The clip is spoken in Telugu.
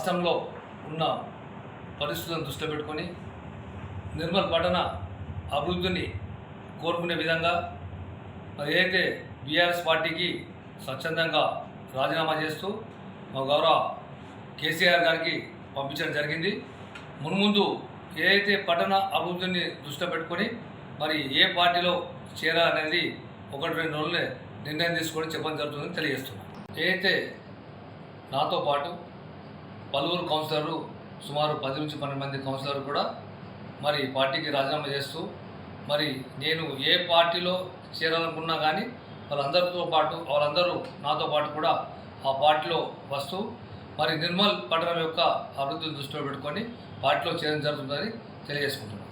రాష్ట్రంలో ఉన్న పరిస్థితులను దృష్టిలో పెట్టుకొని నిర్మల్ పట్టణ అభివృద్ధిని కోరుకునే విధంగా మరి ఏదైతే బీఆర్ఎస్ పార్టీకి స్వచ్ఛందంగా రాజీనామా చేస్తూ మా గౌరవ కేసీఆర్ గారికి పంపించడం జరిగింది. మున్ముందు ఏదైతే పట్టణ అభివృద్ధిని దృష్టిలో పెట్టుకొని మరి ఏ పార్టీలో చేరాలనేది 1-2 రోజులే నిర్ణయం తీసుకొని చెప్పడం జరుగుతుందని తెలియజేస్తున్నాం. ఏదైతే నాతో పాటు పలువురు కౌన్సిలర్లు సుమారు 10 నుంచి 12 మంది కౌన్సిలర్లు కూడా మరి పార్టీకి రాజీనామా చేస్తూ మరి నేను ఏ పార్టీలో చేరాలనుకున్నా కానీ వాళ్ళందరూ నాతో పాటు కూడా ఆ పార్టీలో వస్తూ మరి నిర్మల్ పట్టణం యొక్క అభివృద్ధిని దృష్టిలో పెట్టుకొని పార్టీలో చేరడం జరుగుతుందని తెలియజేసుకుంటున్నాను.